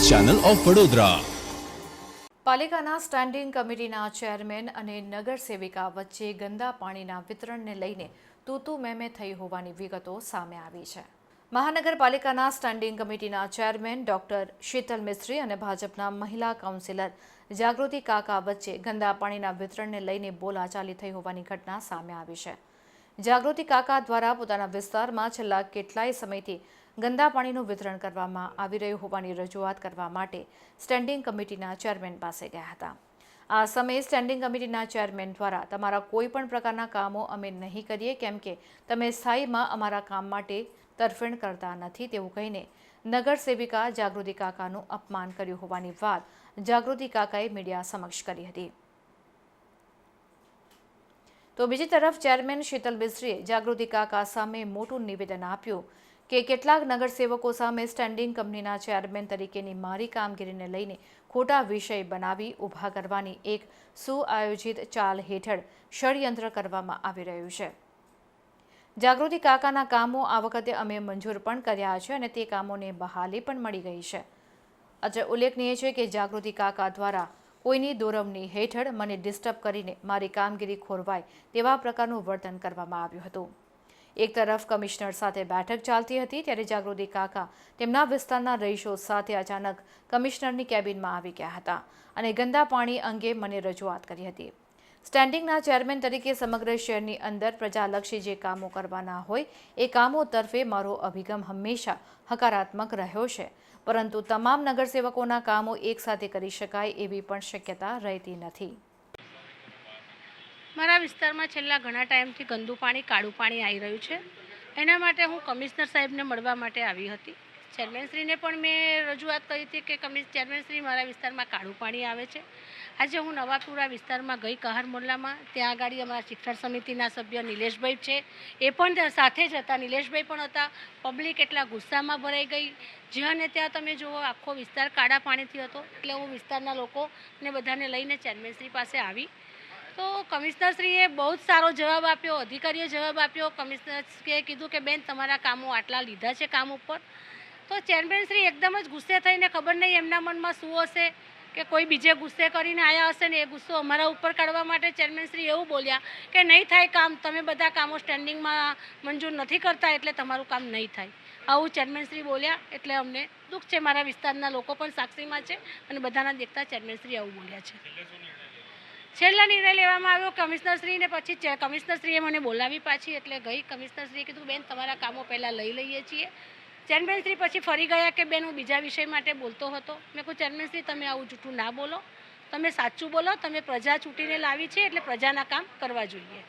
Channel of Vadodara. પાલિકાના standing કમિટીના chairman અને નગરસેવિકા વચ્ચે ગંદા પાણીના વિતરણને લઈને તૂતુ મેમે થઈ હોવાની વિગતો સામે આવી છે। મહાનગરપાલિકાના સ્ટેન્ડિંગ કમિટીના ચેરમેન ડોક્ટર શીતલ મિસ્ત્રી અને ભાજપના મહિલા કાઉન્સિલર જાગૃતિ કાકા વચ્ચે ગંદા પાણીના વિતરણને લઈને બોલાચાલી થઈ હોવાની ઘટના સામે આવી છે। જાગૃતિ કાકા દ્વારા પોતાના વિસ્તારમાં છેલ્લા કેટલાય સમયથી ગંદા પાણીનું વિતરણ કરવામાં આવી રહ્યું હોવાની રજૂઆત કરવા માટે સ્ટેન્ડિંગ કમિટીના ચેરમેન પાસે ગયા હતા। આ સમયે સ્ટેન્ડિંગ કમિટીના ચેરમેન દ્વારા તમારા કોઈ પણ પ્રકારના કામો અમે નહીં કરીએ કેમ કે તમે સ્થાયીમાં અમારા કામ માટે તરફેણ કરતા નથી તેવું કહીને નગરસેવિકા જાગૃતિ કાકાનું અપમાન કર્યું હોવાની વાત જાગૃતિ કાકાએ મીડિયા સમક્ષ કરી હતી। તો બીજી તરફ ચેરમેન શીતલ મિસ્ત્રીએ જાગૃતિ કાકા સામે મોટું નિવેદન આપ્યું કે કેટલાક નગરસેવકો સામે સ્ટેન્ડિંગ કંપનીના ચેરમેન તરીકેની મારી કામગીરીને લઈને ખોટા વિષય બનાવી ઊભા કરવાની એક સુઆયોજિત ચાલ હેઠળ ષડયંત્ર કરવામાં આવી રહ્યું છે। જાગૃતિ કાકાના કામો આ વખતે અમે મંજૂર પણ કર્યા છે અને તે કામોને બહાલી પણ મળી ગઈ છે। અત્રે ઉલ્લેખનીય છે કે જાગૃતિ કાકા દ્વારા કોઈની દોરવણી હેઠળ મને ડિસ્ટર્બ કરીને મારી કામગીરી ખોરવાય તેવા પ્રકારનું વર્તન કરવામાં આવ્યું હતું। એક તરફ કમિશનર સાથે બેઠક ચાલતી હતી ત્યારે જાગૃતિ કાકા તેમના વિસ્તારના રહીશો સાથે અચાનક કમિશનરની કેબિનમાં આવી ગયા હતા અને ગંદા પાણી અંગે મને રજૂઆત કરી હતી। સ્ટેન્ડિંગના ચેરમેન તરીકે સમગ્ર શહેરની અંદર પ્રજાલક્ષી જે કામો કરવાના હોય એ કામો તરફે મારો અભિગમ હંમેશા હકારાત્મક રહ્યો છે, પરંતુ તમામ નગરસેવકોના કામો એકસાથે કરી શકાય એવી પણ શક્યતા રહેતી નથી। મારા વિસ્તારમાં છેલ્લા ઘણા ટાઈમથી ગંદુ પાણી કાળું પાણી આવી રહ્યું છે। એના માટે હું કમિશનર સાહેબને મળવા માટે આવી હતી। ચેરમેનશ્રીને પણ મેં રજૂઆત કરી હતી કે ચેરમેનશ્રી મારા વિસ્તારમાં કાળું પાણી આવે છે। આજે હું નવાપુરા વિસ્તારમાં ગઈ કહાર મોહલ્લામાં, ત્યાં આગળ અમારા શિક્ષણ સમિતિના સભ્ય નિલેશભાઈ છે, એ પણ સાથે જ હતા, નિલેશભાઈ પણ હતા। પબ્લિક એટલા ગુસ્સામાં ભરાઈ ગઈ, જ્યાં ને ત્યાં તમે જુઓ આખો વિસ્તાર કાળા પાણીથી હતો। એટલે હું વિસ્તારના લોકોને બધાને લઈને ચેરમેનશ્રી પાસે આવી તો કમિશનરશ્રીએ બહુ જ સારો જવાબ આપ્યો, અધિકારીએ જવાબ આપ્યો। કમિશનરશ્રીએ કીધું કે બેન તમારા કામો આટલા લીધા છે કામ ઉપર। તો ચેરમેનશ્રી એકદમ જ ગુસ્સે થઈને, ખબર નહીં એમના મનમાં શું હશે કે કોઈ બીજે ગુસ્સે કરીને આવ્યા હશે ને એ ગુસ્સો અમારા ઉપર કાઢવા માટે ચેરમેનશ્રી એવું બોલ્યા કે નહીં થાય કામ, તમે બધા કામો સ્ટેન્ડિંગમાં મંજૂર નથી કરતા એટલે તમારું કામ નહીં થાય, આવું ચેરમેનશ્રી બોલ્યા। એટલે અમને દુઃખ છે, મારા વિસ્તારના લોકો પણ સાક્ષીમાં છે અને બધાના દેખતા ચેરમેનશ્રી આવું બોલ્યા છે। છેલ્લા નિર્ણય લેવામાં આવ્યો કમિશનરશ્રીને, પછી કમિશનરશ્રીએ મને બોલાવી પાછી, એટલે ગઈ કમિશનરશ્રીએ કીધું બેન તમારા કામો પહેલાં લઈ લઈએ છીએ। ચેરમેનશ્રી પછી ફરી ગયા કે બેન હું બીજા વિષય માટે બોલતો હતો। મેં કહું ચેરમેનશ્રી તમે આવું જૂઠું ના બોલો, તમે સાચું બોલો, તમે પ્રજા ચૂંટીને લાવી છે એટલે પ્રજાના કામ કરવા જોઈએ।